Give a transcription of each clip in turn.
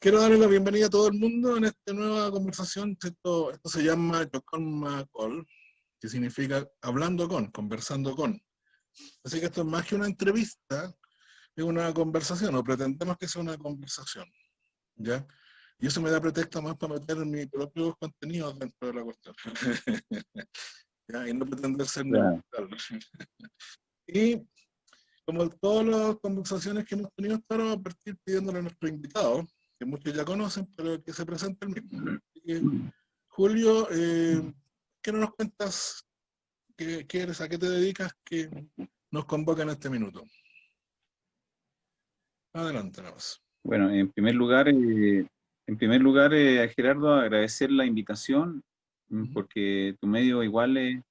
Quiero darle la bienvenida a todo el mundo en esta nueva conversación. Esto se llama Yoconma Call, que significa hablando con, conversando con. Así que esto es más que una entrevista, es una conversación, o pretendemos que sea una conversación, ¿ya? Y eso me da pretexto más para meter mis propios contenidos dentro de la cuestión. ¿Ya? Y no pretender ser Claro. neutral. Y como todas las conversaciones que hemos tenido hasta ahora, vamos a partir pidiéndole a nuestro invitado, que muchos ya conocen, pero que se presente el mismo. Así que, Julio, ¿qué no nos cuentas? ¿Qué eres? ¿A qué te dedicas? ¿Qué nos convoca en este minuto? Adelante, nada más. Bueno, Gerardo, agradecer la invitación, porque tu medio igual es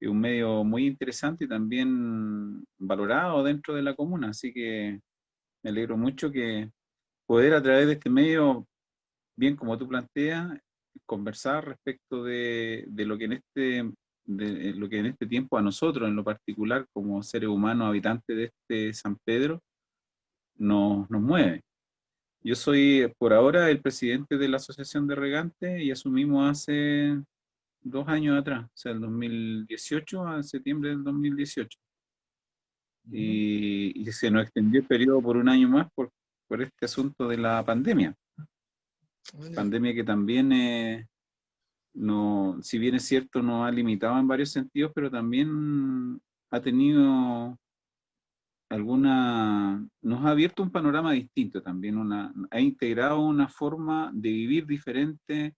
un medio muy interesante y también valorado dentro de la comuna, así que me alegro mucho que poder a través de este medio, bien como tú planteas, conversar respecto de lo que de lo que en este tiempo a nosotros, en lo particular, como seres humanos habitantes de este San Pedro, nos mueve. Yo soy por ahora el presidente de la Asociación de Regantes y asumimos hace 2 años atrás, o sea, el 2018, a septiembre del 2018. Y se nos extendió el periodo por un año más por este asunto de la pandemia. Pandemia que también, no, si bien es cierto, nos ha limitado en varios sentidos, pero también ha tenido nos ha abierto un panorama distinto también, ha integrado una forma de vivir diferente,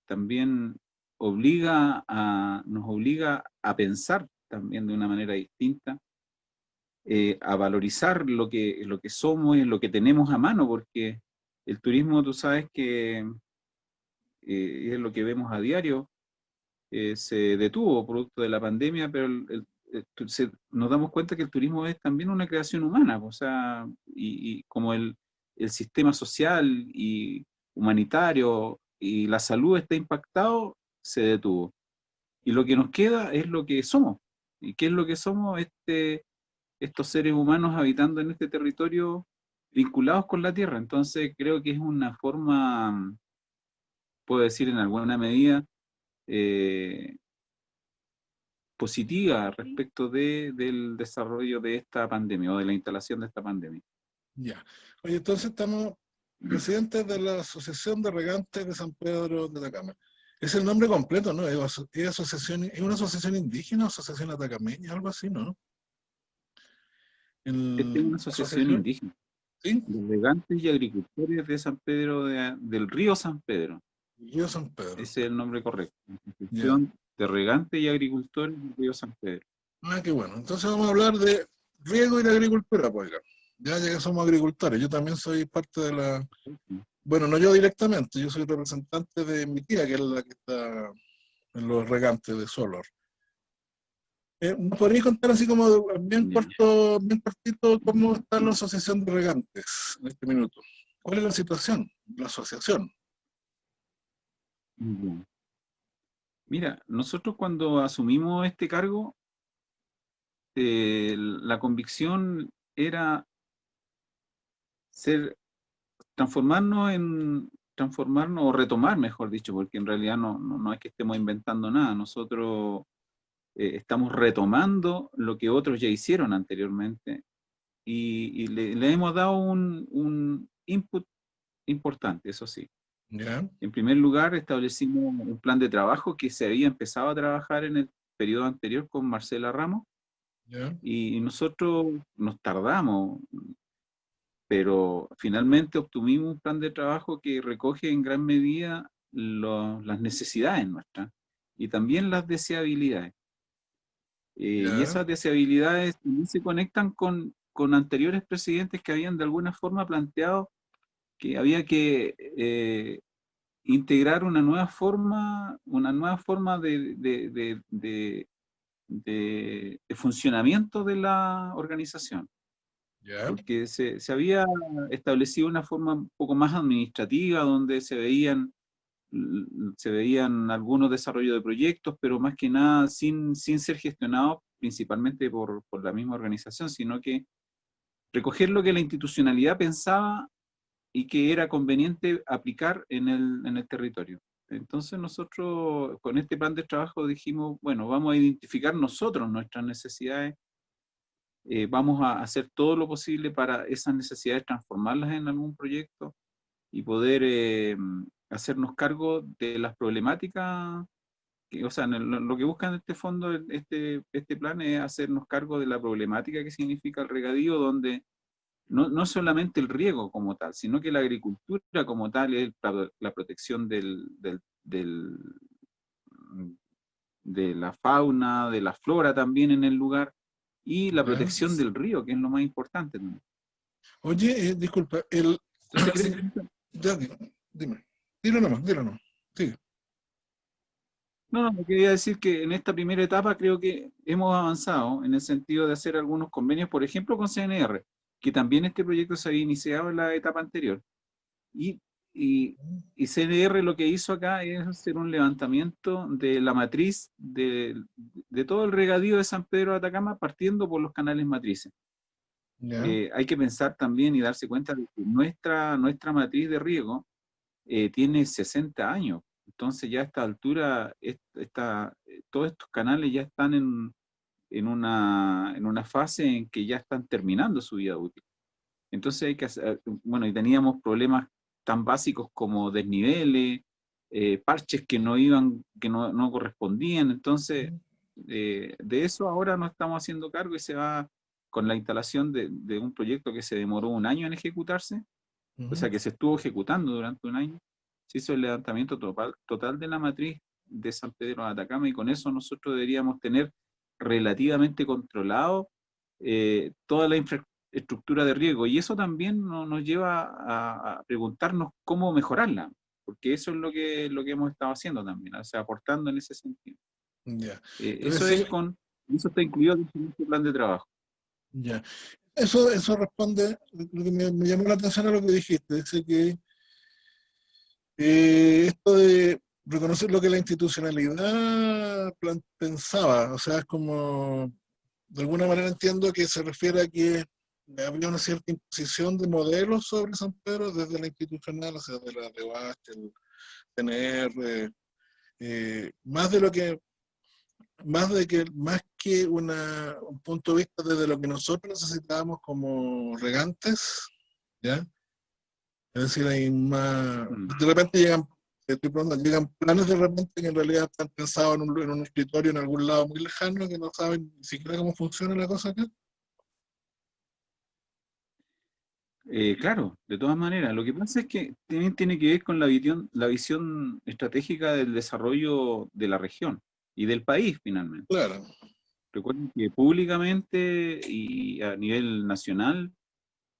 también nos obliga a pensar también de una manera distinta, a valorizar lo que somos y lo que tenemos a mano, porque el turismo, tú sabes que es lo que vemos a diario, se detuvo producto de la pandemia, pero nos damos cuenta que el turismo es también una creación humana, o sea, y como el sistema social y humanitario y la salud está impactado, se detuvo. Y lo que nos queda es lo que somos. ¿Y qué es lo que somos? Estos seres humanos habitando en este territorio vinculados con la tierra. Entonces creo que es una forma, puedo decir en alguna medida, eh, positiva respecto del desarrollo de esta pandemia o de la instalación de esta pandemia. Ya. Oye, entonces estamos presidentes de la Asociación de Regantes de San Pedro de Atacama. Es el nombre completo, ¿no? Es una asociación indígena, asociación atacameña, algo así, ¿no? Esta es una La asociación asociación, indígena ¿sí? de regantes y agricultores de San Pedro, del río San Pedro. Río San Pedro. Ese es el nombre correcto. Ya. Asociación de regantes y agricultores del río San Pedro. Ah, qué bueno. Entonces vamos a hablar de riego y de agricultura, pues, oiga. Ya que somos agricultores, yo también soy parte de la... Bueno, no yo directamente, yo soy representante de mi tía, que es la que está en los regantes de Solor. ¿Me podrías contar así como bien Ya. corto, bien cortito, cómo está la asociación de regantes en este minuto? ¿Cuál es la situación de la asociación? Ya. Mira, nosotros cuando asumimos este cargo, la convicción era ser transformarnos o retomar, mejor dicho, porque en realidad no es que estemos inventando nada, nosotros estamos retomando lo que otros ya hicieron anteriormente y le hemos dado un input importante, eso sí. ¿Ya? En primer lugar, establecimos un plan de trabajo que se había empezado a trabajar en el periodo anterior con Marcela Ramos ¿Ya? y nosotros nos tardamos, pero finalmente obtuvimos un plan de trabajo que recoge en gran medida las necesidades nuestras y también las deseabilidades. Y ¿Ya? esas deseabilidades también se conectan con anteriores presidentes que habían de alguna forma planteado que había que integrar una nueva forma de funcionamiento de la organización, ¿Ya? porque se había establecido una forma un poco más administrativa donde se veían algunos desarrollos de proyectos, pero más que nada sin ser gestionados principalmente por la misma organización, sino que recoger lo que la institucionalidad pensaba y que era conveniente aplicar en el territorio. Entonces nosotros con este plan de trabajo dijimos, bueno, vamos a identificar nosotros nuestras necesidades, vamos a hacer todo lo posible para esas necesidades transformarlas en algún proyecto y poder hacernos cargo de las problemáticas, o sea, lo que buscan este fondo, este plan es hacernos cargo de la problemática que significa el regadío, donde no solamente el riego como tal, sino que la agricultura como tal es la protección de la fauna, de la flora también en el lugar, y la ¿Ya? protección del río, que es lo más importante también. Oye, disculpa, Entonces, ya, dime, dilo nomás, dilo nomás. Sí. no, quería decir que en esta primera etapa creo que hemos avanzado en el sentido de hacer algunos convenios, por ejemplo, con CNR, que también este proyecto se había iniciado en la etapa anterior. Y, y, y CNR lo que hizo acá es hacer un levantamiento de la matriz de todo el regadío de San Pedro de Atacama, partiendo por los canales matrices. Ya. Hay que pensar también y darse cuenta de que nuestra matriz de riego tiene 60 años. Entonces ya a esta altura, todos estos canales ya están en una fase en que ya están terminando su vida útil. Entonces hay que hacer, bueno, y teníamos problemas tan básicos como desniveles, parches que no correspondían. Entonces, de eso ahora nos estamos haciendo cargo y se va con la instalación de un proyecto que se demoró un año en ejecutarse, o Ujú. sea, que se estuvo ejecutando durante un año. Se hizo el levantamiento total de la matriz de San Pedro de Atacama y con eso nosotros deberíamos tener relativamente controlado toda la infraestructura de riego. Y eso también nos lleva a preguntarnos cómo mejorarla, porque eso es lo que hemos estado haciendo también, o sea, aportando en ese sentido. Ya. Es Eso decir, eso está incluido en este plan de trabajo. ya. Eso responde, lo que me llamó la atención a lo que dijiste, dice que esto de reconocer lo que la institucionalidad pensaba, o sea, es como, de alguna manera entiendo que se refiere a que había una cierta imposición de modelos sobre San Pedro desde la institucional, o sea, de la DEWAST, el TNR, más de lo que, más que un punto de vista desde lo que nosotros necesitábamos como regantes, ¿ya? Es decir, hay más, Mm. de repente llegan planes de repente que en realidad están pensados en un escritorio en algún lado muy lejano que no saben ni siquiera cómo funciona la cosa acá. Claro, de todas maneras. Lo que pasa es que también tiene que ver con la visión estratégica del desarrollo de la región y del país finalmente. Claro, Recuerden que públicamente y a nivel nacional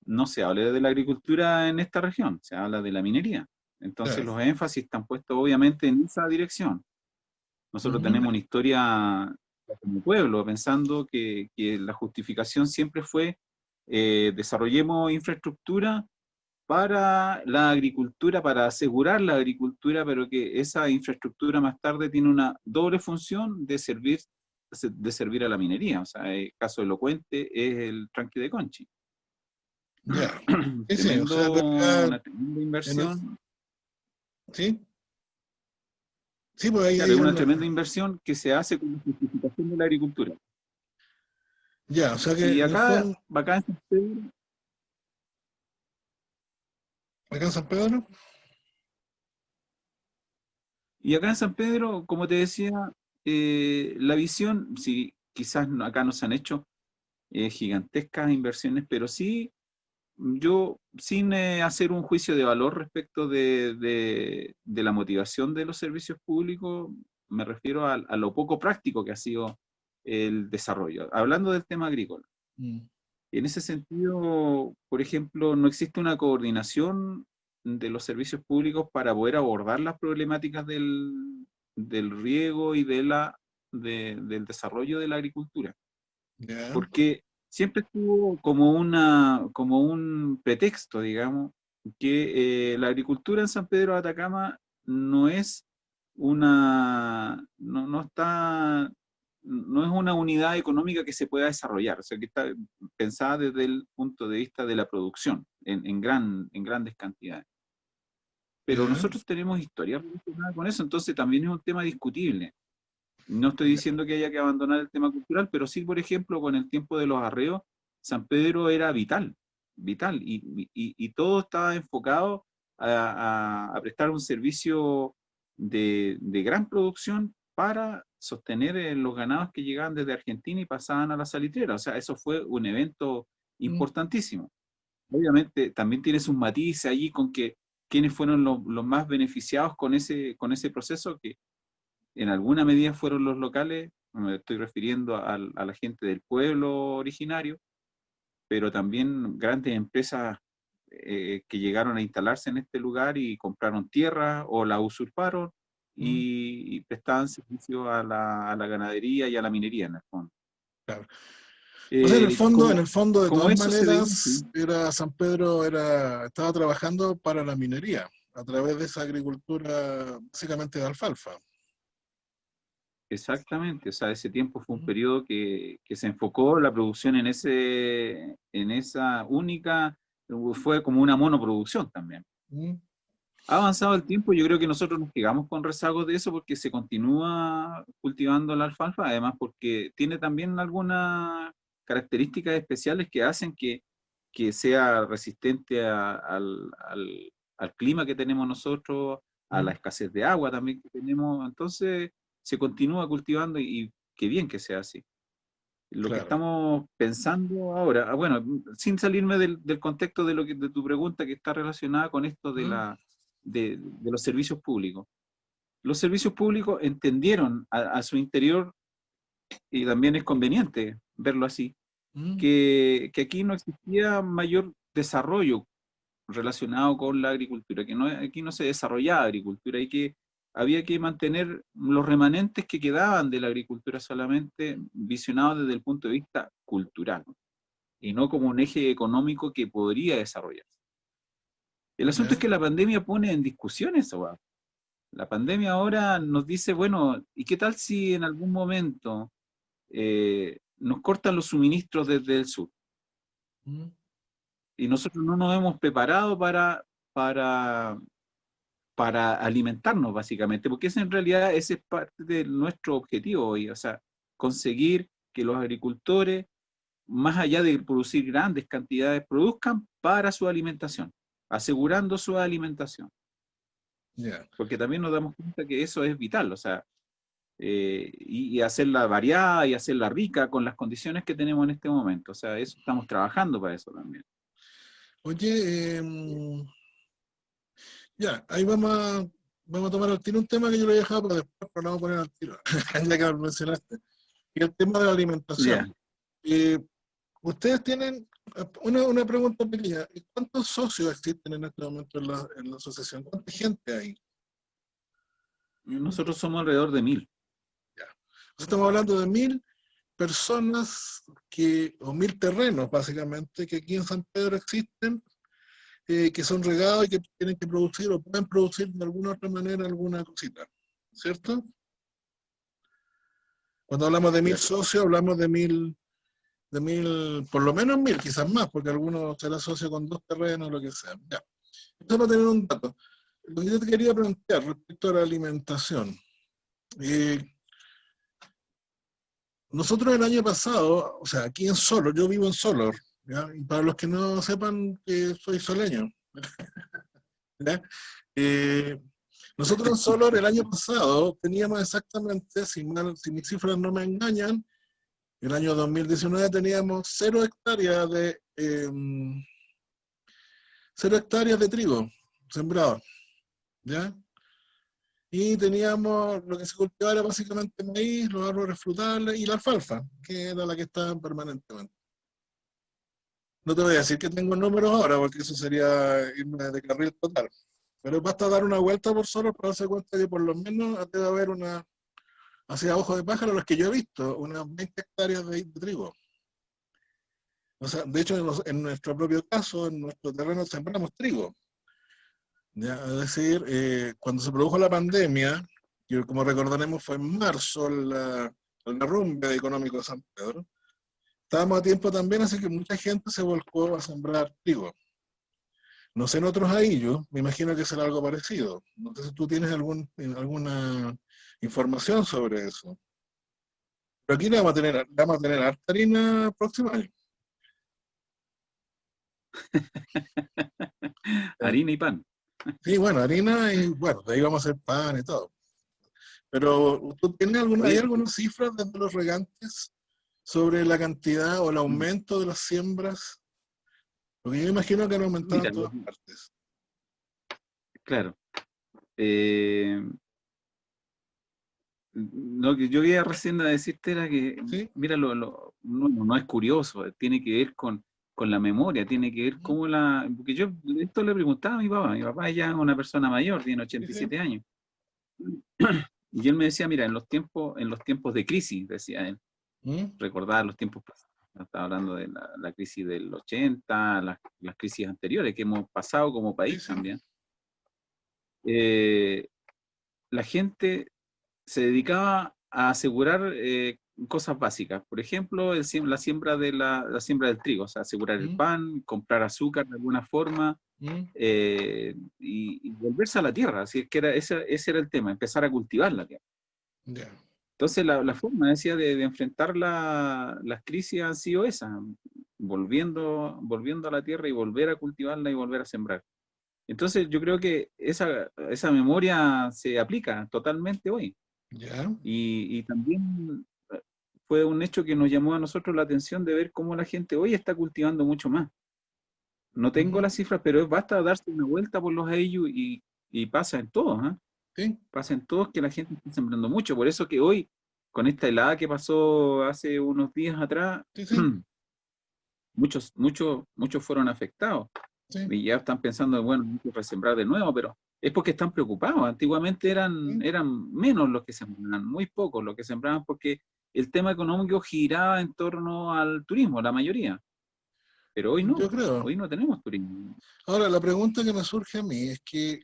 no se habla de la agricultura en esta región, se habla de la minería. Entonces claro. los énfasis están puestos obviamente en esa dirección. Nosotros Ujú. tenemos una historia como pueblo pensando que la justificación siempre fue desarrollemos infraestructura para la agricultura, para asegurar la agricultura, pero que esa infraestructura más tarde tiene una doble función de servir a la minería. O sea, el caso elocuente es el tranque de Conchi. Ya. Sí, sí, o sea, en realidad, Una tremenda en el- inversión, sí, sí, pues ahí claro, hay es una una. tremenda inversión que se hace con la justificación de la agricultura. Ya, o sea que Y en el acá, fondo, acá en San Pedro, acá en San Pedro, y acá en San Pedro, como te decía, la visión, sí, quizás acá no se han hecho gigantescas inversiones, pero sí yo, sin hacer un juicio de valor respecto de la motivación de los servicios públicos, me refiero a lo poco práctico que ha sido el desarrollo. Hablando del tema agrícola. mm, En ese sentido, por ejemplo, no existe una coordinación de los servicios públicos para poder abordar las problemáticas del riego y del desarrollo de la agricultura, ya, porque siempre estuvo como un pretexto, digamos, que la agricultura en San Pedro de Atacama no es no es una unidad económica que se pueda desarrollar, o sea, que está pensada desde el punto de vista de la producción. en grandes cantidades. Pero ¿Ya? nosotros tenemos historia relacionada con eso, entonces también es un tema discutible. No estoy diciendo que haya que abandonar el tema cultural, pero sí, por ejemplo, con el tiempo de los arreos, San Pedro era vital, vital, y todo estaba enfocado a prestar un servicio de gran producción para sostener los ganados que llegaban desde Argentina y pasaban a la salitrera. O sea, eso fue un evento Mm, importantísimo. Obviamente también tiene sus matices allí con que quiénes fueron los más beneficiados con ese proceso, que en alguna medida fueron los locales, me estoy refiriendo a la gente del pueblo originario, pero también grandes empresas que llegaron a instalarse en este lugar y compraron tierra o la usurparon mm, y prestaban servicio a la ganadería y a la minería en el fondo. claro. O sea, en Como, el fondo, de como todas eso se dio, sí. maneras, San Pedro estaba trabajando para la minería, a través de esa agricultura básicamente de alfalfa. Exactamente, o sea, ese tiempo fue un Mm, periodo que se enfocó la producción en esa única, fue como una monoproducción también. mm, Ha avanzado el tiempo, yo creo que nosotros nos quedamos con rezagos de eso porque se continúa cultivando la alfalfa, además porque tiene también algunas características especiales que hacen que sea resistente al clima que tenemos nosotros, a la mm, escasez de agua también que tenemos, entonces se continúa cultivando y qué bien que sea así. Lo que claro. estamos pensando ahora, bueno, sin salirme del contexto de tu pregunta que está relacionada con esto Mm, de los servicios públicos. Los servicios públicos entendieron a su interior, y también es conveniente verlo así, mm, que aquí no existía mayor desarrollo relacionado con la agricultura, que no, aquí no se desarrollaba agricultura y que había que mantener los remanentes que quedaban de la agricultura solamente visionados desde el punto de vista cultural y no como un eje económico que podría desarrollarse. El asunto es ya, que la pandemia pone en discusión eso, ¿va? La pandemia ahora nos dice, bueno, ¿y qué tal si en algún momento nos cortan los suministros desde el sur? mm, Y nosotros no nos hemos preparado para, para alimentarnos, básicamente, porque ese en realidad ese es parte de nuestro objetivo hoy, o sea, conseguir que los agricultores, más allá de producir grandes cantidades, produzcan para su alimentación, asegurando su alimentación, ya. porque también nos damos cuenta que eso es vital, o sea, y hacerla variada y hacerla rica con las condiciones que tenemos en este momento, o sea, eso estamos trabajando para eso también. Oye, ya, ahí vamos a tomar al tiro un tema que yo lo he dejado para después, pero lo vamos a poner al tiro, ya que lo mencionaste, y el tema de la Ya. alimentación. Eh, Ustedes tienen una pregunta pequeña. ¿Cuántos socios existen en este momento en la asociación? ¿Cuánta gente hay? Nosotros somos alrededor de 1000. Ya. Entonces estamos hablando de 1000 personas o 1000 terrenos, básicamente, que aquí en San Pedro existen, que son regados y que tienen que producir o pueden producir de alguna otra manera alguna cosita. ¿Cierto? Cuando hablamos de 1000 socios, hablamos de mil, por lo menos 1000, quizás más, porque algunos será socio con 2 terrenos, lo que sea. Ya. Esto para tener un dato. Lo que yo te quería plantear respecto a la alimentación. Eh, Nosotros el año pasado, o sea, aquí en Solor, yo vivo en Solor, ¿ya? Y para los que no sepan que soy soleño, ¿ya? Eh, Nosotros en Solor el año pasado teníamos exactamente, si mis cifras no me engañan, el año 2019 teníamos 0 hectáreas de trigo sembrado, ¿ya? Y teníamos lo que se cultivaba era básicamente maíz, los árboles frutales y la alfalfa, que era la que estaba permanentemente. No te voy a decir que tengo números ahora, porque eso sería irme de carril total. Pero basta dar una vuelta por solo para darse cuenta que por lo menos debe haber hacia ojo de pájaro, los que yo he visto, unas 20 hectáreas de trigo. O sea, de hecho, en nuestro propio caso, en nuestro terreno sembramos trigo. ¿Ya? Es decir, cuando se produjo la pandemia, que como recordaremos fue en marzo el derrumbe económico de San Pedro, estábamos a tiempo también, así que mucha gente se volcó a sembrar trigo. No sé en otros ahillos, me imagino que será algo parecido. No sé si tú tienes alguna información sobre eso. Pero aquí le vamos a tener harta harina el próximo año. Eh, Harina y pan. Sí, bueno, harina y bueno, de ahí vamos a hacer pan y todo. Pero ¿tú tienes hay Oye, algunas cifras de los regantes sobre la cantidad o el mm, aumento de las siembras? Porque yo me imagino que han aumentado en mira, todas partes. claro. eh, lo que yo iba recién a decirte era que, ¿Sí? mira, no es curioso, tiene que ver con la memoria, tiene que ver Ujú. cómo porque yo esto le preguntaba a mi papá ya es una persona mayor, tiene Sí, sí. 87 años, y él me decía, mira, en los tiempos de crisis, decía él, ¿Mm? recordar los tiempos pasados, estaba hablando de la crisis del 80, las crisis anteriores que hemos pasado como Sí, país sí. también, eh, la gente se dedicaba a asegurar cosas básicas. Por ejemplo, la siembra la siembra del trigo, o sea, asegurar el ¿Mm? pan, comprar azúcar de alguna forma ¿Mm? y volverse a la tierra. Así es que ese era el tema, empezar a cultivar la tierra. Ya. Entonces, la forma, decía, de enfrentar las crisis ha sido esa, volviendo a la tierra y volver a cultivarla y volver a sembrar. Entonces, yo creo que esa memoria se aplica totalmente hoy. Ya. Y también fue un hecho que nos llamó a nosotros la atención de ver cómo la gente hoy está cultivando mucho más. No tengo Ujú. las cifras, pero basta darse una vuelta por los ellos y pasa en todos, ¿ah? Sí. Pasa en todos que la gente está sembrando mucho. Por eso que hoy, con esta helada que pasó hace unos días atrás, Sí, sí. muchos fueron afectados. Sí. Y ya están pensando, bueno, hay que resembrar de nuevo, pero es porque están preocupados. Antiguamente Sí. eran menos los que sembraban, muy pocos los que sembraban, porque el tema económico giraba en torno al turismo, la mayoría. Pero Yo creo. hoy no tenemos turismo. Ahora, la pregunta que me surge a mí es que,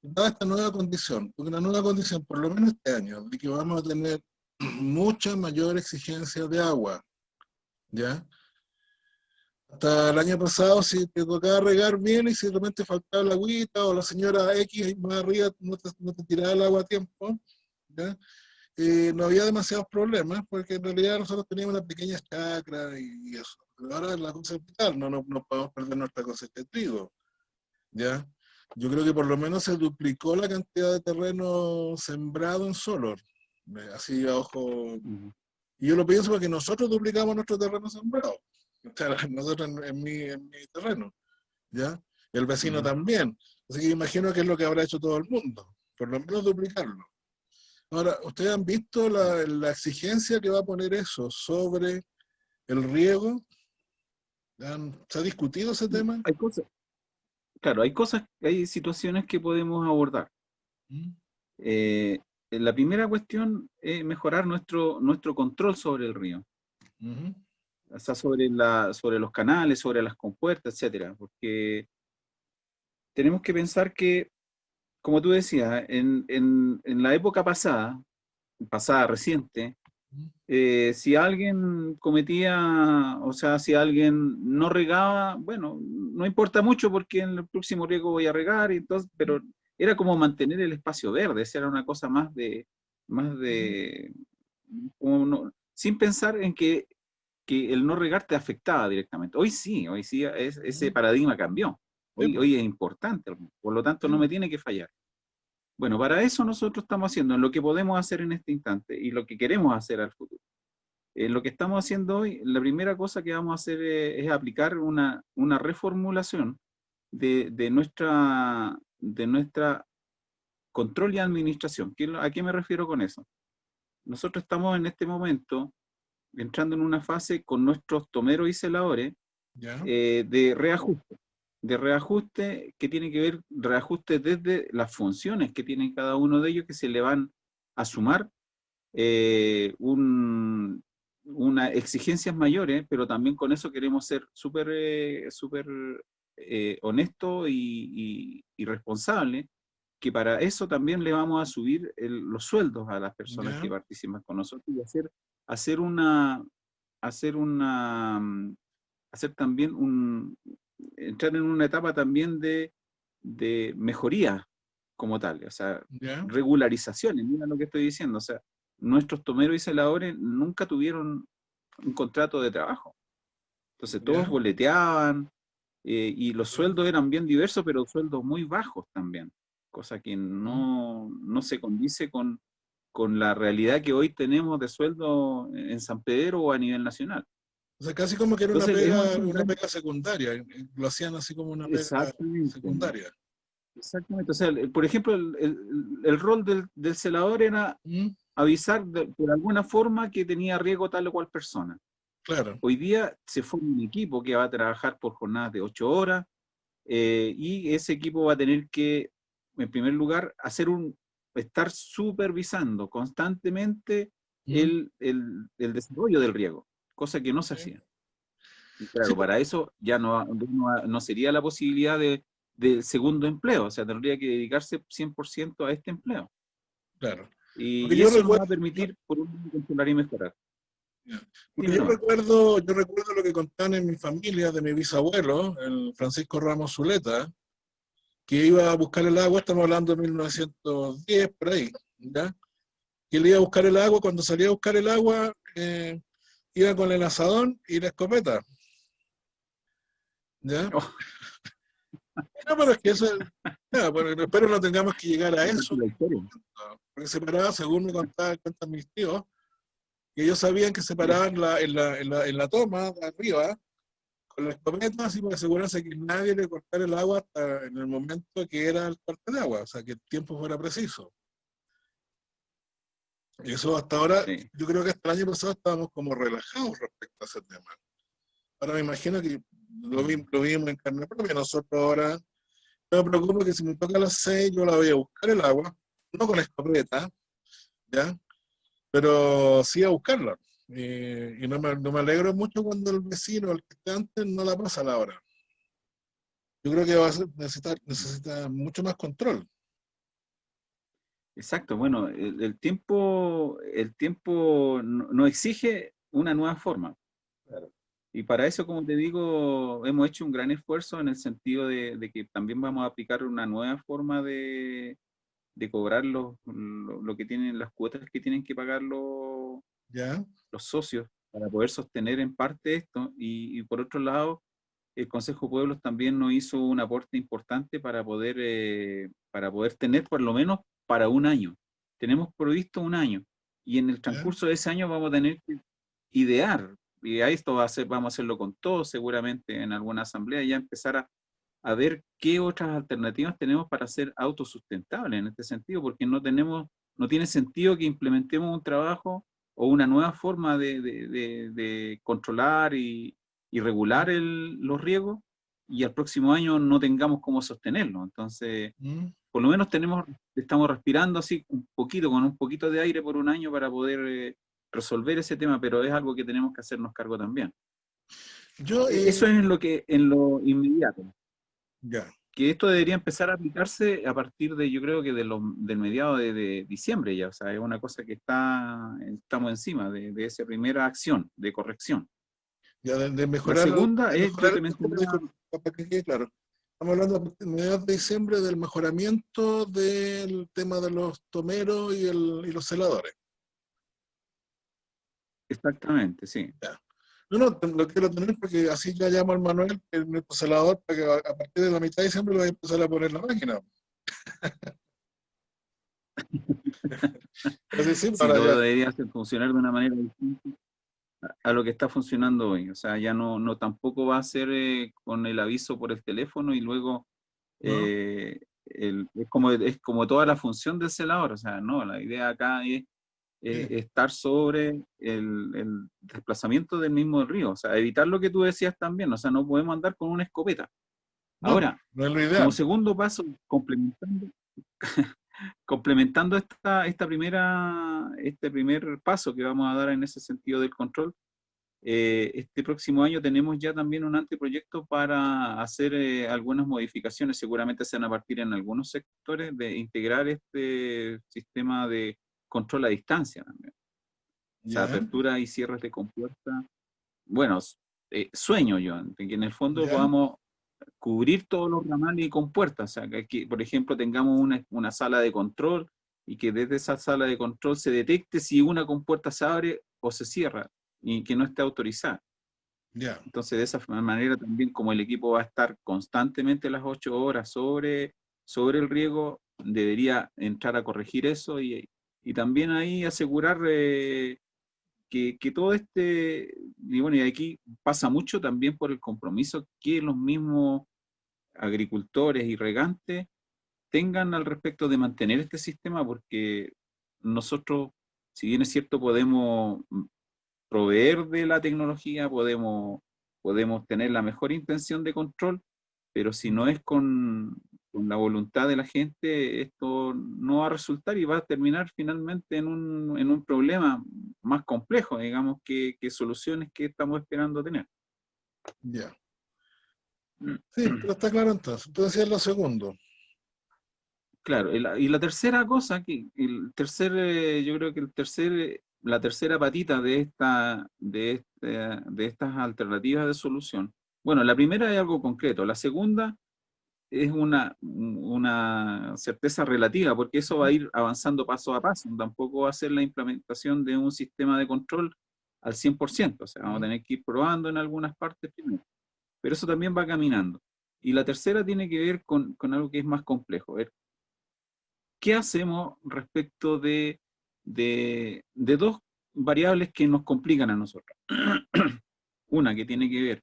dada esta nueva condición, porque la nueva condición, por lo menos este año, de que vamos a tener mucha mayor exigencia de agua, ¿ya? Hasta el año pasado, si te tocaba regar bien y si de repente faltaba la agüita o la señora X ahí más arriba no te tiraba el agua a tiempo, ¿ya? No había demasiados problemas porque en realidad nosotros teníamos una pequeña chacra y eso. Pero ahora la cosa es vital, no podemos perder nuestra cosecha de trigo, ¿ya? Yo creo que por lo menos se duplicó la cantidad de terreno sembrado en solar, así a ojo. Ujú. Y yo lo pienso porque nosotros duplicamos nuestro terreno sembrado. O sea, nosotros en mi terreno, ¿ya? El vecino Ya. también. Así que imagino que es lo que habrá hecho todo el mundo, por lo menos duplicarlo. Ahora, ¿ustedes han visto la exigencia que va a poner eso sobre el riego? ¿Se ha discutido ese tema? Hay cosas, claro, hay situaciones que podemos abordar. ¿Mm? Eh, la primera cuestión es mejorar nuestro control sobre el río. Ujú. O sea, sobre los canales, sobre las compuertas, etcétera, porque tenemos que pensar que, como tú decías, en la época pasada, reciente, si alguien cometía, o sea, si alguien no regaba, bueno, no importa mucho porque en el próximo riego voy a regar, y entonces, pero era como mantener el espacio verde, esa era una cosa más Ujú. de, como sin pensar en que el no regar te afectaba directamente. Hoy sí ese Ujú. paradigma cambió. Sí, Hoy, pues, hoy es importante, por lo tanto sí, no me pues. tiene que fallar. Bueno, para eso nosotros estamos haciendo lo que podemos hacer en este instante y lo que queremos hacer al futuro. Lo que estamos haciendo hoy, la primera cosa que vamos a hacer es aplicar una reformulación de nuestra control y administración. ¿A qué me refiero con eso? Nosotros estamos en este momento entrando en una fase con nuestros tomeros y celadores Ya. de reajuste que tiene que ver, reajuste desde las funciones que tienen cada uno de ellos que se le van a sumar unas exigencias mayores, pero también con eso queremos ser súper honestos y responsables, que para eso también le vamos a subir los sueldos a las personas que Ya. participan con nosotros y hacer una, hacer una, hacer también entrar en una etapa también de mejoría como tal, o sea, ¿Ya? regularizaciones, mira lo que estoy diciendo, o sea, nuestros tomeros y celadores nunca tuvieron un contrato de trabajo, entonces todos ¿Ya? boleteaban, y los ¿Ya? sueldos eran bien diversos, pero sueldos muy bajos también, cosa que ¿Mm? no se condice con la realidad que hoy tenemos de sueldo en San Pedro o a nivel nacional. O sea, casi como que era Entonces, es un una gran... pega secundaria, lo hacían así como una pega Exactamente, secundaria. exactamente. O sea, por ejemplo, el rol del celador era ¿Mm? avisar por alguna forma que tenía riesgo tal o cual persona. Claro. Hoy día se forma un equipo que va a trabajar por jornadas de 8 horas, y ese equipo va a tener que, en primer lugar, estar supervisando constantemente ¿Mm? el desarrollo del riego, cosa que no se Sí. hacía. Y Sí, claro, para eso ya no sería la posibilidad del segundo empleo, o sea, tendría que dedicarse 100% a este empleo. claro. Porque Y yo eso nos va recuerdo, a permitir, por un lado, controlar y mejorar. ya. Porque Dime nomás. yo recuerdo lo que contaban en mi familia de mi bisabuelo, el Francisco Ramos Zuleta, que iba a buscar el agua, estamos hablando de 1910, por ahí, ¿ya? Que él iba a buscar el agua, cuando salía a buscar el agua, iba con el asadón y la escopeta, ¿ya? Oh, No, pero es que eso, ya, bueno, espero no tengamos que llegar a esa es eso, la historia. porque se paraba, según me cuentan mis tíos, que ellos sabían que se paraban en la toma de arriba, con la escopeta, así para asegurarse que nadie le cortara el agua hasta en el momento que era el corte de agua, o sea, que el tiempo fuera preciso. Y eso hasta ahora, Sí, yo creo que hasta el año pasado estábamos como relajados respecto a ese tema. Ahora me imagino que lo vimos en carne propia. Nosotros ahora, no me preocupo que si me toca a las 6, yo la voy a buscar el agua, no con escopeta, ¿ya? Pero sí a buscarla. Y no me alegro mucho cuando el vecino, el que está antes, no la pasa a la hora. Yo creo que necesita mucho más control. exacto. Bueno, el tiempo no exige una nueva forma. Claro. Y para eso, como te digo, hemos hecho un gran esfuerzo en el sentido de que también vamos a aplicar una nueva forma de cobrar lo que tienen, las cuotas que tienen que pagar ¿Ya? los socios para poder sostener en parte esto. Y por otro lado, el Consejo de Pueblos también nos hizo un aporte importante para poder tener por lo menos para un año. Tenemos previsto un año y en el ¿Ya? transcurso de ese año vamos a tener que idear, y a esto vamos a hacerlo con todos seguramente en alguna asamblea, y ya empezar a ver qué otras alternativas tenemos para ser autosustentables en este sentido, porque no tiene sentido que implementemos un trabajo o una nueva forma de controlar y regular los riesgos, y al próximo año no tengamos cómo sostenerlo. Entonces, ¿Mm? por lo menos estamos respirando así un poquito, con un poquito de aire por un año para poder resolver ese tema, pero es algo que tenemos que hacernos cargo también. Yo, Eso es en lo inmediato, ya. que esto debería empezar a aplicarse a partir de, yo creo que del mediado de diciembre ya, o sea, es una cosa que estamos encima de esa primera acción de corrección. Ya La segunda de es, yo mejorar, te mencionaba, disculpa, para que quede claro. Estamos hablando a mediados de diciembre del mejoramiento del tema de los tomeros y los celadores. exactamente, sí. Ya. No, no, lo quiero tener porque así ya llamo al Manuel, que es nuestro celador, para que a partir de la mitad de diciembre lo voy a empezar a poner la máquina. Así sí, Sí, para todo ya. debería funcionar de una manera distinta a lo que está funcionando hoy. O sea, ya no tampoco va a ser con el aviso por el teléfono y luego ¿No? es como toda la función del celador. O sea, no, la idea acá es Sí. estar sobre el desplazamiento del mismo río. O sea, evitar lo que tú decías también. O sea, no podemos andar con una escopeta. No, Ahora, no es lo como ideal. segundo paso, complementando este primer paso que vamos a dar en ese sentido del control, este próximo año tenemos ya también un anteproyecto para hacer algunas modificaciones, seguramente se van a partir en algunos sectores, de integrar este sistema de control a distancia también. O sea, Ya, apertura y cierres de compuerta. Bueno, sueño yo, de que en el fondo ya, podamos cubrir todos los ramales y compuertas. O sea, que aquí, por ejemplo, tengamos una sala de control y que desde esa sala de control se detecte si una compuerta se abre o se cierra y que no esté autorizada. Ya, Entonces, de esa manera también, como el equipo va a estar constantemente las 8 horas sobre el riego, debería entrar a corregir eso y también ahí asegurar que todo y bueno, y aquí pasa mucho también por el compromiso que los mismos agricultores y regantes tengan al respecto de mantener este sistema, porque nosotros, si bien es cierto, podemos proveer de la tecnología, podemos tener la mejor intención de control, pero si no es con la voluntad de la gente, esto no va a resultar y va a terminar finalmente en un problema más complejo, digamos, que soluciones que estamos esperando tener. ya. Sí, pero está claro entonces. Entonces es lo segundo. Claro, y la tercera cosa, yo creo que la tercera patita de estas alternativas de solución. Bueno, la primera es algo concreto, la segunda es una certeza relativa, porque eso va a ir avanzando paso a paso, tampoco va a ser la implementación de un sistema de control al 100%, o sea, vamos a tener que ir probando en algunas partes primero, pero eso también va caminando. Y la tercera tiene que ver con algo que es más complejo. ¿Qué hacemos respecto de dos variables que nos complican a nosotros? Una que tiene que ver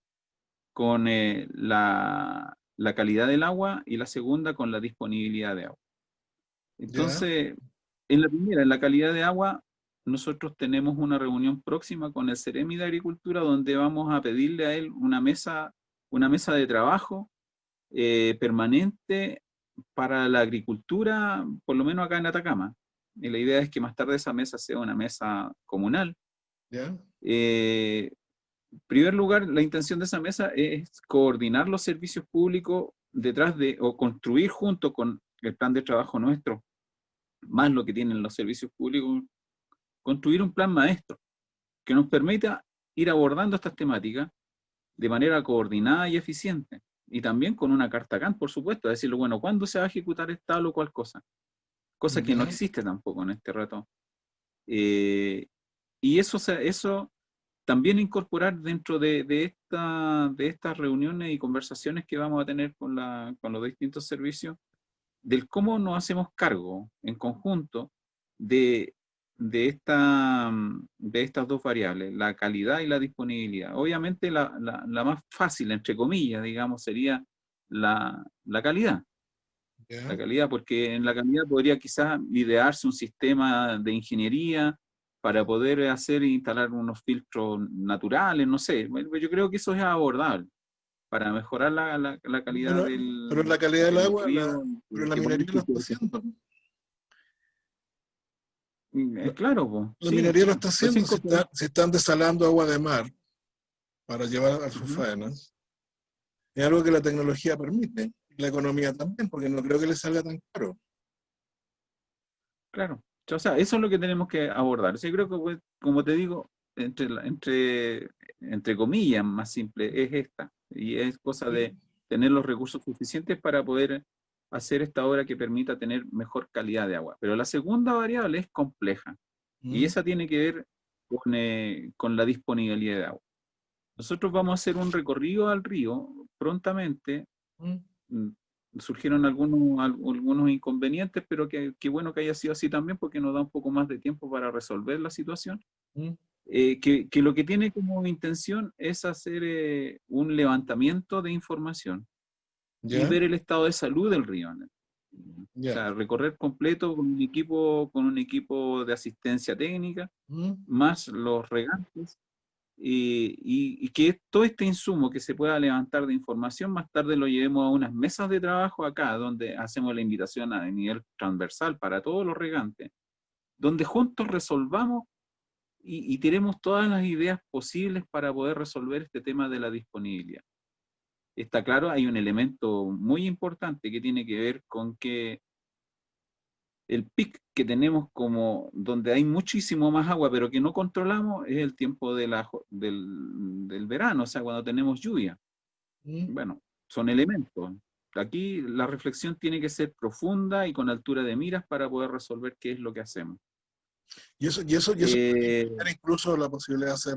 con la calidad del agua y la segunda con la disponibilidad de agua. Ya, Entonces, en la primera, en la calidad de agua, nosotros tenemos una reunión próxima con el Ceremi de Agricultura donde vamos a pedirle a él una mesa de trabajo permanente para la agricultura, por lo menos acá en Atacama. Y la idea es que más tarde esa mesa sea una mesa comunal. ya, En primer lugar, la intención de esa mesa es coordinar los servicios públicos detrás o construir junto con el plan de trabajo nuestro, más lo que tienen los servicios públicos, construir un plan maestro que nos permita ir abordando estas temáticas de manera coordinada y eficiente. Y también con una carta Gantt, por supuesto, decirle, bueno, ¿cuándo se va a ejecutar tal o cual cosa? Cosa que no ya. existe tampoco en este rato. Eh, y eso también incorporar dentro de estas reuniones y conversaciones que vamos a tener con los distintos servicios, del cómo nos hacemos cargo en conjunto de, de estas dos variables, la calidad y la disponibilidad. Obviamente la más fácil, entre comillas, digamos, sería la calidad. La Ya. calidad, porque en la calidad podría quizás idearse un sistema de ingeniería para poder hacer e instalar unos filtros naturales, no sé. Bueno, yo creo que eso es abordable para mejorar la calidad Bueno, pero la calidad del del agua, río pero la que por minería lo está ejemplo, haciendo. La, claro, pues, la sí. minería lo está Entonces haciendo. incorporar. Si están desalando agua de mar para llevar a sus Ujú, faenas, es algo que la tecnología permite, y la economía también, porque no creo que le salga tan caro. claro. O sea, eso es lo que tenemos que abordar. O sea, yo creo que, pues, como te digo, entre comillas, más simple es esta. Y es cosa de tener los recursos suficientes para poder hacer esta obra que permita tener mejor calidad de agua. Pero la segunda variable es compleja. Y ¿Mm? esa tiene que ver con la disponibilidad de agua. Nosotros vamos a hacer un recorrido al río prontamente. ¿Mm? mm, Surgieron algunos inconvenientes, pero que bueno que haya sido así también porque nos da un poco más de tiempo para resolver la situación. ¿Mm? Que lo que tiene como intención es hacer un levantamiento de información y ¿Ya? ver el estado de salud del río. ¿No? O ¿Ya? sea, recorrer completo con un equipo de asistencia técnica, ¿Mm? más los regantes, y que todo este insumo que se pueda levantar de información más tarde lo llevemos a unas mesas de trabajo acá, donde hacemos la invitación a nivel transversal para todos los regantes, donde juntos resolvamos y tiremos todas las ideas posibles para poder resolver este tema de la disponibilidad. Está claro, hay un elemento muy importante que tiene que ver con que el pic que tenemos como donde hay muchísimo más agua, pero que no controlamos, es el tiempo del verano, o sea, cuando tenemos lluvia. ¿Mm? Bueno, son elementos. Aquí la reflexión tiene que ser profunda y con altura de miras para poder resolver qué es lo que hacemos. Y eso puede Eh, implicar incluso la posibilidad de hacer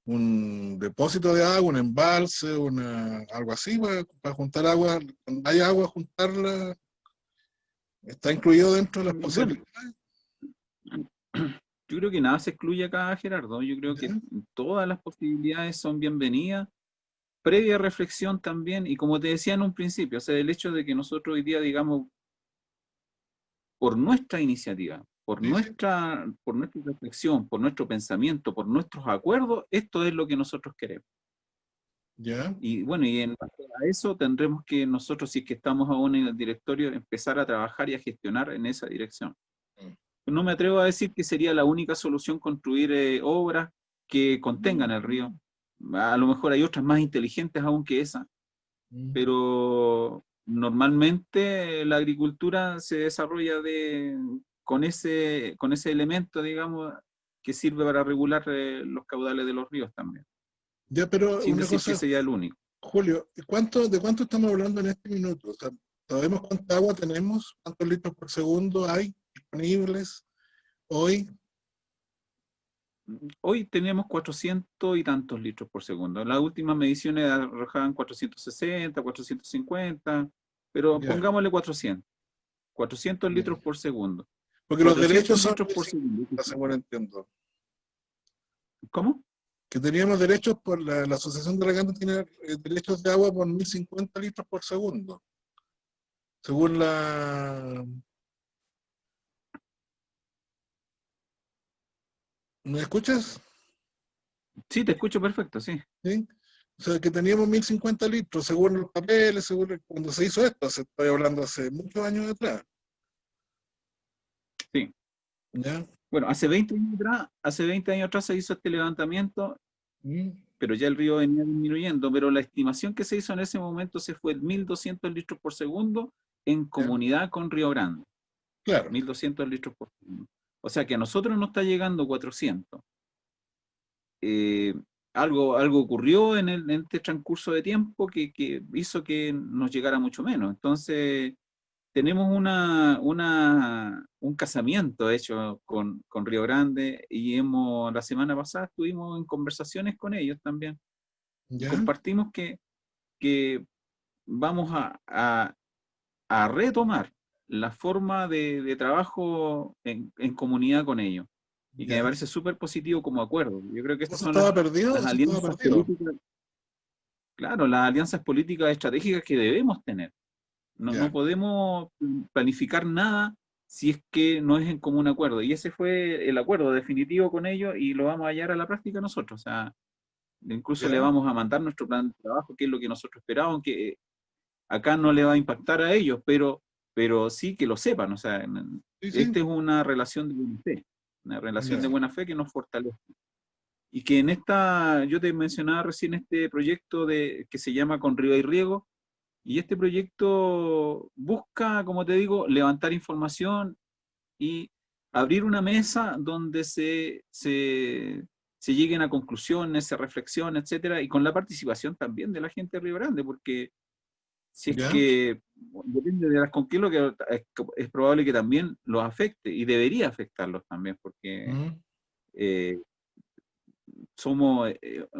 un depósito de agua, un embalse, algo así, para juntar agua. Cuando hay agua, juntarla, está incluido dentro de las bueno, posibilidades. yo creo que nada se excluye acá, Gerardo. Yo creo que ¿Ya? todas las posibilidades son bienvenidas, previa reflexión también, y como te decía en un principio, o sea, el hecho de que nosotros hoy día digamos, por nuestra iniciativa, Sí, sí, por nuestra reflexión, por nuestro pensamiento, por nuestros acuerdos, esto es lo que nosotros queremos. ya. Y bueno, y en base a eso tendremos que nosotros, si es que estamos aún en el directorio, empezar a trabajar y a gestionar en esa dirección. Mm. No me atrevo a decir que sería la única solución construir obras que contengan el río. A lo mejor hay otras más inteligentes aún que esa, Mm. pero normalmente la agricultura se desarrolla con ese elemento, digamos, que sirve para regular los caudales de los ríos también, Ya, pero sin una decir que cosa, sería el único. Julio, ¿de cuánto estamos hablando en este minuto? O sea, ¿sabemos cuánta agua tenemos? ¿Cuántos litros por segundo hay disponibles hoy? Hoy tenemos 400 y tantos litros por segundo. Las últimas mediciones arrojaban 460, 450, pero Ya, pongámosle 400. 400 ya. litros por segundo. Porque los 400 derechos son litros por 1.050, segundo. según entiendo. ¿Cómo? Que teníamos derechos por la Asociación de Regantes tiene derechos de agua por 1.050 litros por segundo. Según la... ¿Me escuchas? Sí, te escucho perfecto, sí. ¿Sí? O sea, que teníamos 1.050 litros, según los papeles, cuando se hizo esto, estoy hablando hace muchos años atrás. Sí. ¿Ya? Bueno, hace 20 años atrás se hizo este levantamiento, ¿Mm? pero ya el río venía disminuyendo, pero la estimación que se hizo en ese momento se fue 1.200 litros por segundo en ¿Ya? comunidad con Río Grande. Claro. 1.200 litros por segundo. O sea que a nosotros nos está llegando 400. Eh, algo ocurrió en este transcurso de tiempo que hizo que nos llegara mucho menos. Entonces, tenemos un casamiento hecho con Río Grande y la semana pasada estuvimos en conversaciones con ellos también y ¿Ya? compartimos que vamos a retomar la forma de trabajo en comunidad con ellos y que me ¿Ya? parece súper positivo como acuerdo. Yo creo que estas ¿Eso son estaba perdido? las Eso estaba alianzas perdido. políticas, claro, las alianzas políticas estratégicas que debemos tener. No Ya. podemos planificar nada si es que no es en común acuerdo. Y ese fue el acuerdo definitivo con ellos y lo vamos a hallar a la práctica nosotros. O sea, incluso le ¿Ya? vamos a mandar nuestro plan de trabajo, que es lo que nosotros esperábamos, que acá no le va a impactar a ellos, pero sí que lo sepan. O sea, Sí, sí. esta es una relación de buena fe, una relación de Ya. buena fe que nos fortalece. Y que yo te mencionaba recién este proyecto que se llama Con Río y Riego, y este proyecto busca, como te digo, levantar información y abrir una mesa donde se lleguen a conclusiones, se reflexionen, etcétera, y con la participación también de la gente de Río Grande, porque si es ¿Ya? que depende de las conquistas, que es probable que también los afecte y debería afectarlos también, porque ¿Mm? eh,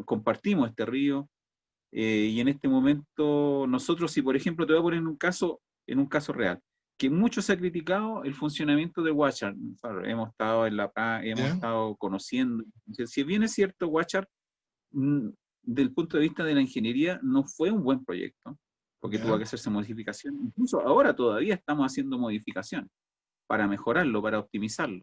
compartimos este río. Y en este momento, nosotros, si por ejemplo, te voy a poner en un caso real, que mucho se ha criticado el funcionamiento de Huachar. Claro, hemos estado hemos ¿Ya? estado conociendo. Si bien es cierto, Huachar, mm, del punto de vista de la ingeniería, no fue un buen proyecto, porque tuvo ¿Ya? que hacerse modificación. Incluso ahora todavía estamos haciendo modificación para mejorarlo, para optimizarlo.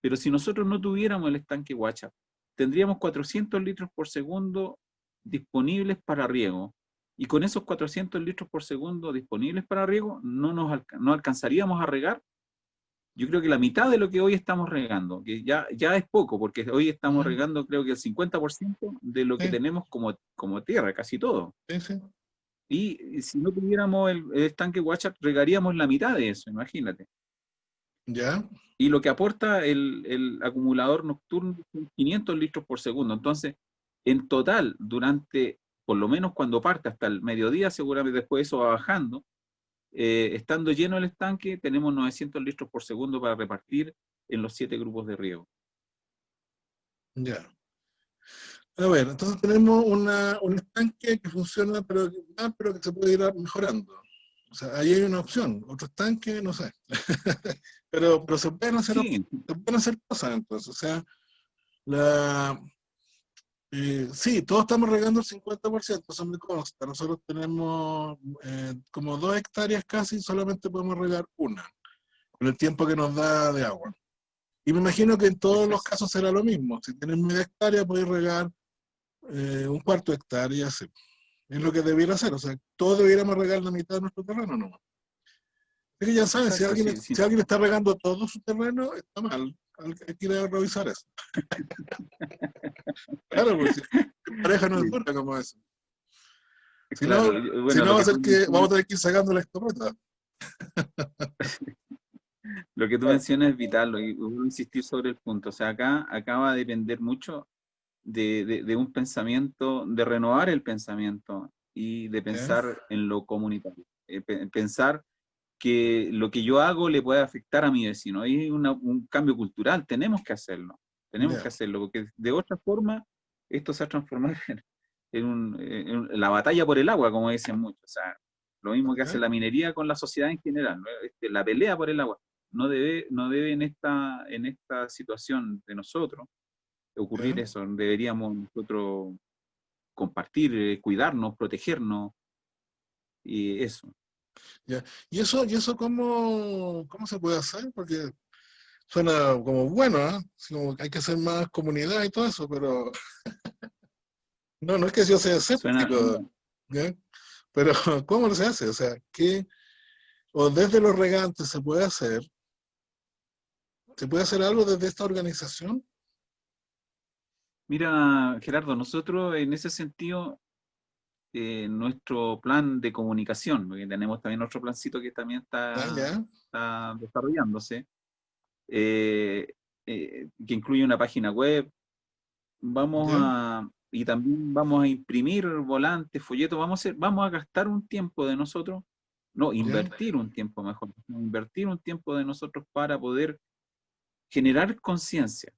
Pero si nosotros no tuviéramos el estanque Huachar, tendríamos 400 litros por segundo disponibles para riego. Y con esos 400 litros por segundo disponibles para riego, no alcanzaríamos a regar. Yo creo que la mitad de lo que hoy estamos regando, que ya es poco, porque hoy estamos ¿Mm? regando creo que el 50% de lo que Sí, tenemos como tierra, casi todo. sí, sí. Y si no tuviéramos el estanque Huachar, regaríamos la mitad de eso, imagínate. ¿Ya? Y lo que aporta el acumulador nocturno son 500 litros por segundo. Entonces, en total, durante por lo menos cuando parte hasta el mediodía, seguramente después eso va bajando. Estando lleno el estanque, tenemos 900 litros por segundo para repartir en los 7 grupos de riego. Ya. A ver, entonces tenemos un estanque que funciona, pero que se puede ir mejorando. O sea, ahí hay una opción. Otro estanque, no sé. pero Sí, se pueden hacer cosas entonces. O sea, la, sí, todos estamos regando el 50%, eso me consta. Nosotros tenemos como 2 hectáreas casi, y solamente podemos regar una, con el tiempo que nos da de agua. Y me imagino que en todos los perfecto. casos será lo mismo. Si tienes media hectárea, podéis regar un cuarto de hectárea, así. Es lo que debiera hacer. O sea, todos debiéramos regar la mitad de nuestro terreno, ¿no? Así que ya saben, Exacto, sí, sí. si alguien está regando todo su terreno, está mal. Hay que ir a revisar eso. Claro, pues si en pareja no es Sí, dura como eso. Si claro, no, si bueno, no va a ser que vamos a tener que ir sacando la escopeta. lo que tú Claro. mencionas es vital, y vuelvo a insistir sobre el punto. O sea, acá va a depender mucho de un pensamiento, de renovar el pensamiento y de ¿Ya? pensar en lo comunitario. Pensar que lo que yo hago le puede afectar a mi vecino. Hay un cambio cultural, tenemos que Ya. hacerlo, porque de otra forma esto se va a transformar en la batalla por el agua, como dicen muchos. O sea, lo mismo que hace ¿Ya? la minería con la sociedad en general, ¿no? La pelea por el agua. No debe en esta situación de nosotros ocurrir ¿Ya? eso. Deberíamos nosotros compartir, cuidarnos, protegernos y eso. ¿Ya? Y eso cómo se puede hacer? Porque suena como bueno, ¿eh? Así como que hay que hacer más comunidad y todo eso, pero no es que yo sea Suena, escéptico, ¿ya? Pero ¿cómo se hace? O sea, o desde los regantes se puede hacer algo desde esta organización? mira, Gerardo, nosotros en ese sentido, nuestro plan de comunicación, porque tenemos también otro plancito que también ¿Ya? está, ¿Ya? está desarrollándose, eh, que incluye una página web, ¿Ya? y también vamos a imprimir volantes, folletos, vamos a gastar un tiempo de nosotros, no, ¿Ya? invertir un tiempo mejor, no, invertir un tiempo de nosotros para poder generar conciencia.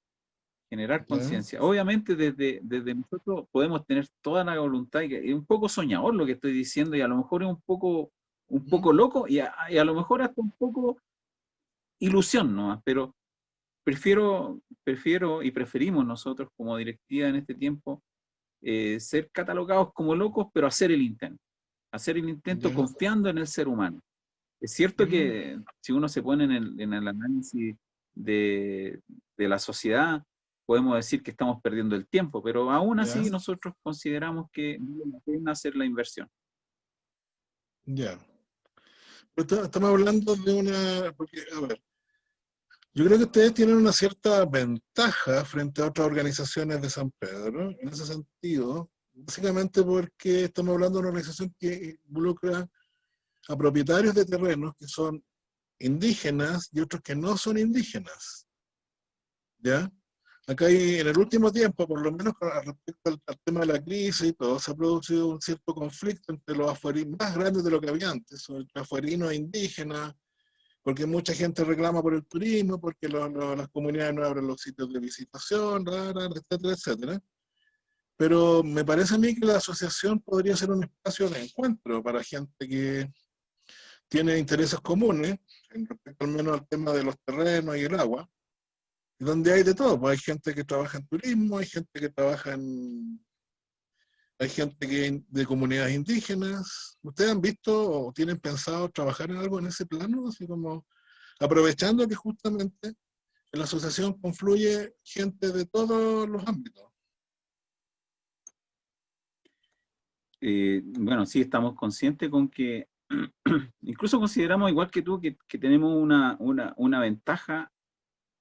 Generar ¿Ya? conciencia. Obviamente desde nosotros podemos tener toda la voluntad, y es un poco soñador lo que estoy diciendo, y a lo mejor es un ¿Mm? poco loco, y a lo mejor hasta un poco ilusión nomás, pero prefiero y preferimos nosotros como directiva en este tiempo, ser catalogados como locos, pero hacer el intento ¿Ya? confiando en el ser humano. Es cierto ¿Mm? que si uno se pone en el análisis de, de la sociedad, podemos decir que estamos perdiendo el tiempo, pero aún ¿Ya? así nosotros consideramos que vale la pena hacer la inversión. ¿Ya? Pero estamos hablando de porque, a ver, yo creo que ustedes tienen una cierta ventaja frente a otras organizaciones de San Pedro, en ese sentido, básicamente porque estamos hablando de una organización que involucra a propietarios de terrenos que son indígenas y otros que no son indígenas, ¿ya? Acá en el último tiempo, por lo menos respecto al tema de la crisis y todo, se ha producido un cierto conflicto entre los afuerinos, más grandes de lo que había antes, entre afuerinos e indígenas, porque mucha gente reclama por el turismo, porque las comunidades no abren los sitios de visitación, etcétera, etcétera. Pero me parece a mí que la asociación podría ser un espacio de encuentro para gente que tiene intereses comunes, en respecto al menos al tema de los terrenos y el agua, y donde hay de todo, pues hay gente que trabaja en turismo, hay gente de comunidades indígenas. ¿Ustedes han visto o tienen pensado trabajar en algo en ese plano? Así como aprovechando que justamente en la asociación confluye gente de todos los ámbitos. Bueno, sí, estamos conscientes con que, incluso consideramos igual que tú, que tenemos una ventaja,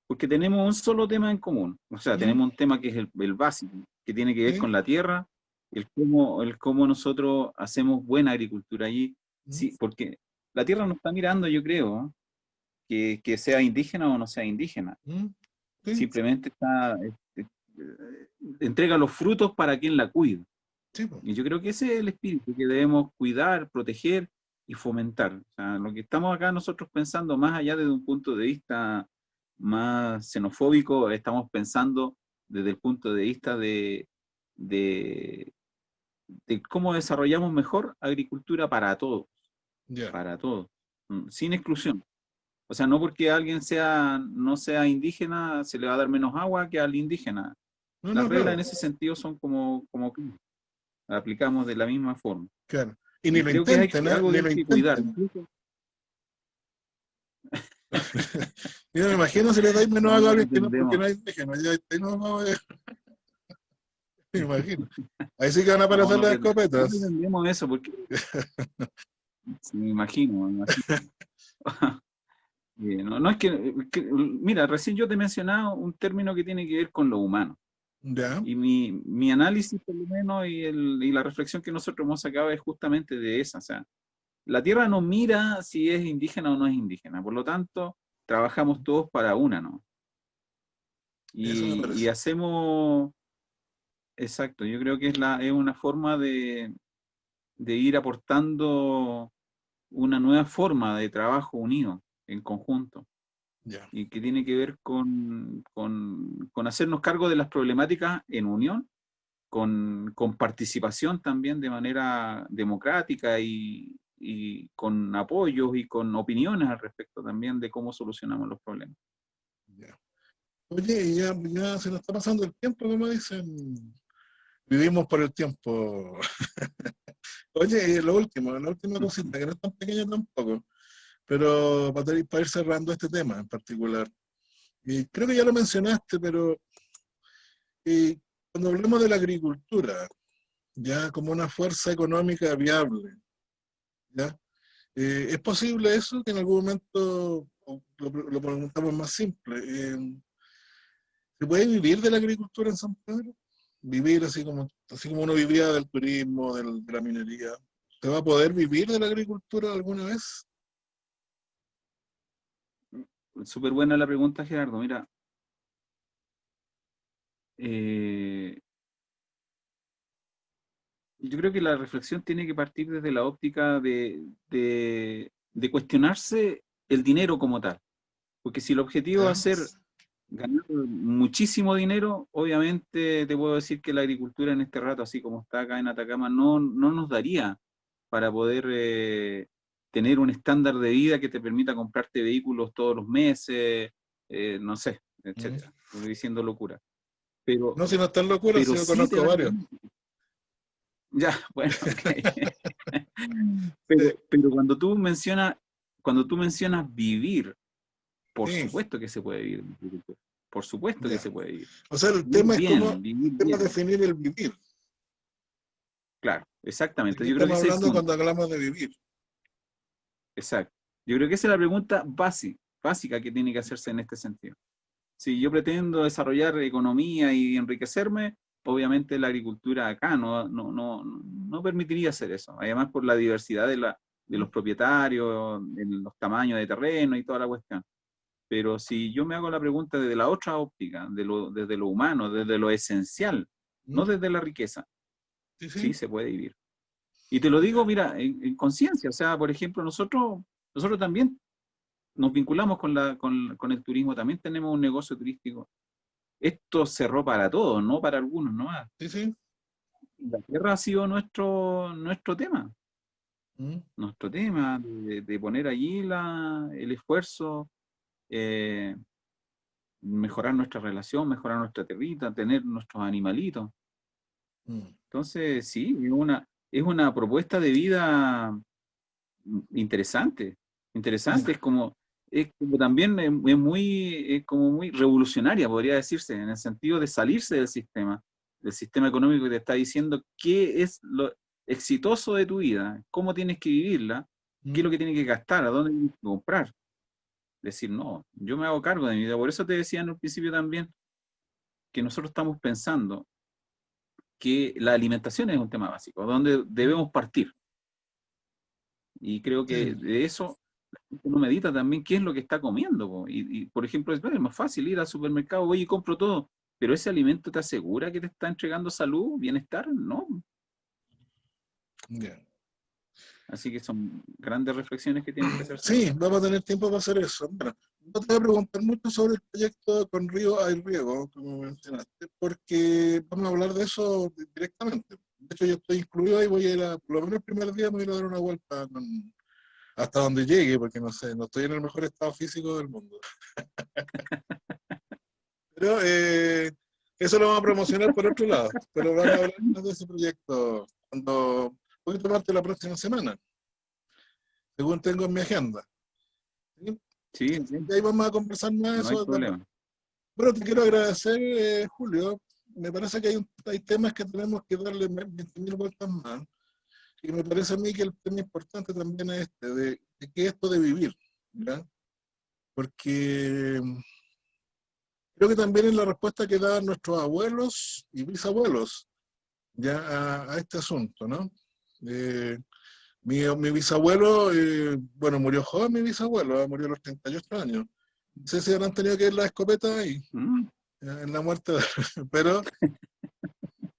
porque tenemos un solo tema en común. O sea, ¿Mm? tenemos un tema que es el básico, que tiene que ver ¿Sí? con la tierra, el cómo nosotros hacemos buena agricultura allí. ¿Mm? Sí, porque la tierra nos está mirando, yo creo, ¿eh? Que sea indígena o no sea indígena. ¿Mm? ¿Sí? Simplemente entrega los frutos para quien la cuida. Sí, po. Y yo creo que ese es el espíritu que debemos cuidar, proteger y fomentar. O sea, lo que estamos acá nosotros pensando, más allá desde un punto de vista más xenofóbico, estamos pensando desde el punto de vista de, de cómo desarrollamos mejor agricultura Ya. para todos, sin exclusión. O sea, no porque alguien no sea indígena, se le va a dar menos agua que al indígena. No, Las no, reglas claro, en ese sentido son como que las aplicamos de la misma forma. claro. Y ni Y lo creo que intenten, ¿eh? algo que Ni hay lo que cuidar. intenten. Yo me imagino si le dais menos No, agua a no alguien que no, porque pretendemos, no hay indígena. Ya, ahí no, no, me imagino. Ahí sí que van a no, aparecer las no escopetas. pretendemos eso, porque sí, me imagino. No, no es mira, recién yo te he mencionado un término que tiene que ver con lo humano. Ya. Y mi análisis, por lo menos, y la reflexión que nosotros hemos sacado es justamente de esa. O sea, la Tierra no mira si es indígena o no es indígena. Por lo tanto, trabajamos todos para una, ¿no? Eso me Y parece. hacemos, exacto, yo creo que es una forma de ir aportando una nueva forma de trabajo unido, en conjunto, Ya. y que tiene que ver con hacernos cargo de las problemáticas en unión, con participación también de manera democrática y con apoyos y con opiniones al respecto también de cómo solucionamos los problemas. Ya. Oye, y ya se nos está pasando el tiempo, como dicen. Vivimos por el tiempo. Oye, y la última cosita, que no es tan pequeña tampoco, pero para ir cerrando este tema en particular. Y creo que ya lo mencionaste, pero cuando hablamos de la agricultura, ya como una fuerza económica viable, ¿ya? ¿Es posible eso? Que en algún momento, o lo preguntamos más simple, ¿se puede vivir de la agricultura en San Pedro? Vivir así como uno vivía del turismo, de la minería. ¿Se va a poder vivir de la agricultura alguna vez? Súper buena la pregunta, Gerardo. Mira, eh, yo creo que la reflexión tiene que partir desde la óptica de cuestionarse el dinero como tal. Porque si el objetivo va a ¿Ya? ser ganar muchísimo dinero, obviamente te puedo decir que la agricultura en este rato, así como está acá en Atacama, no nos daría para poder tener un estándar de vida que te permita comprarte vehículos todos los meses, no sé, Mm. etcétera. Estoy diciendo locura. Pero, No, si no es tan locura, si pero yo sí te conozco va a varios. ya, bueno, ok. Sí, Cuando tú mencionas vivir, por sí, supuesto que se puede vivir, de la agricultura. Por supuesto que ya. se puede vivir. O sea, el Vivir tema es bien, cómo, vivir el tema es bien. definir el vivir. Claro, ¿De exactamente. qué Yo creo que estamos ese es el hablando cuando punto. hablamos de vivir? Exacto. Yo creo que esa es la pregunta básica que tiene que hacerse en este sentido. Si yo pretendo desarrollar economía y enriquecerme, obviamente la agricultura acá no permitiría hacer eso. Además, por la diversidad de ¿Mm? los propietarios, en los tamaños de terreno y toda la cuestión. Pero si yo me hago la pregunta desde la otra óptica, desde lo humano, desde lo esencial, ¿Mm? no desde la riqueza, Sí, sí sí, se puede vivir. Y te lo digo, ya. mira, en conciencia, o sea, por ejemplo, nosotros también nos vinculamos con el turismo, también tenemos un negocio turístico. Esto cerró para todos, no para algunos nomás. Sí, sí. La tierra ha sido ¿Mm? nuestro tema de poner allí el esfuerzo, eh, mejorar nuestra relación, mejorar nuestra tierrita, tener nuestros animalitos. ¿Mm? Entonces, sí, es una propuesta de vida interesante, interesante, Ya. es como también es como muy revolucionaria, podría decirse, en el sentido de salirse del sistema económico que te está diciendo qué es lo exitoso de tu vida, cómo tienes que vivirla, qué es lo ¿Mm? que tienes que gastar, a dónde tienes que comprar. Decir, no, yo me hago cargo de mi vida. Por eso te decía en un principio también que nosotros estamos pensando que la alimentación es un tema básico, donde ¿Mm? debemos partir. Y creo que Sí. de eso uno medita también qué es lo que está comiendo. Po. Por ejemplo, es más fácil ir al supermercado, oye, y compro todo, pero ese alimento te asegura que te está entregando salud, bienestar, no. Ya. Así que son grandes reflexiones que tienen que hacerse. Sí, vamos a tener tiempo para hacer eso. Bueno, no te voy a preguntar mucho sobre el proyecto con Río hay Riego, como mencionaste, porque vamos a hablar de eso directamente. De hecho, yo estoy incluido y voy a ir a, por lo menos el primer día, me voy a ir a dar una vuelta hasta donde llegue, porque no sé, no estoy en el mejor estado físico del mundo. Pero eso lo vamos a promocionar por otro lado, pero vamos a hablar más de ese proyecto cuando, un poquito más de la próxima semana, según tengo en mi agenda. ¿Sí? Sí, sí, Y ahí vamos a conversar más de no hay eso. problema. Bueno, te quiero agradecer, Julio. Me parece que hay temas que tenemos que darle 20.000 vueltas más. Y me parece a mí que el tema importante también es este, de qué es esto de vivir, ¿ya? Porque creo que también es la respuesta que daban nuestros abuelos y bisabuelos ya a este asunto, ¿no? Eh, mi bisabuelo, bueno, murió joven mi bisabuelo, murió a los 38 años. No sé si habrán tenido que ir las escopetas ahí, Mm, en la muerte de él,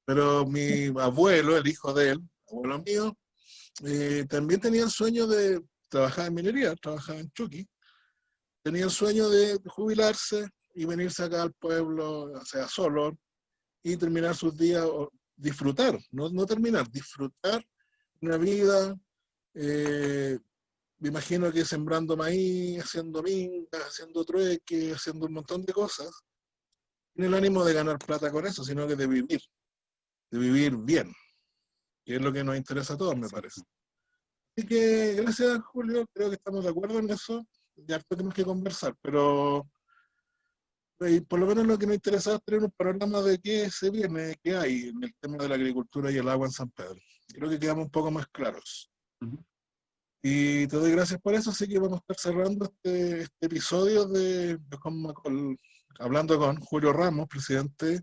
pero mi abuelo, el hijo de él, abuelo mío, también tenía el sueño de trabajar en minería, trabajaba en Chucky, tenía el sueño de jubilarse y venirse acá al pueblo, o sea, solo, y terminar sus días, o disfrutar, no terminar, disfrutar una vida, eh, me imagino que sembrando maíz, haciendo mingas, haciendo trueque, haciendo un montón de cosas, sin el ánimo de ganar plata con eso, sino que de vivir bien, que es lo que nos interesa a todos, me parece. exacto. Así que gracias, Julio, creo que estamos de acuerdo en eso, ya tenemos que conversar, pero por lo menos lo que nos interesa es tener un panorama de qué se viene, qué hay en el tema de la agricultura y el agua en San Pedro. Creo que quedamos un poco más claros. Ujú. Y te doy gracias por eso, así que vamos a estar cerrando este episodio hablando con Julio Ramos, presidente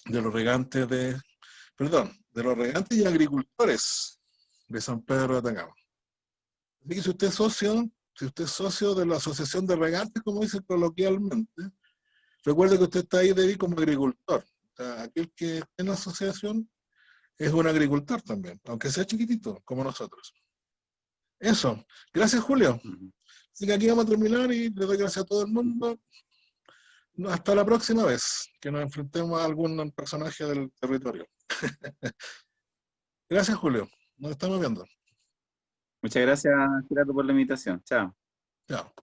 de los regantes de los regantes y agricultores de San Pedro de Atacama. Así que si usted es socio de la Asociación de Regantes, como dice coloquialmente, recuerde que usted está ahí de como agricultor. O sea, aquel que está en la asociación es un agricultor también, aunque sea chiquitito, como nosotros. Eso. Gracias, Julio. Ujú. Así que aquí vamos a terminar y le doy gracias a todo el mundo. Hasta la próxima vez que nos enfrentemos a algún personaje del territorio. Gracias, Julio. Nos estamos viendo. Muchas gracias, Gerardo, por la invitación. Chao. Chao.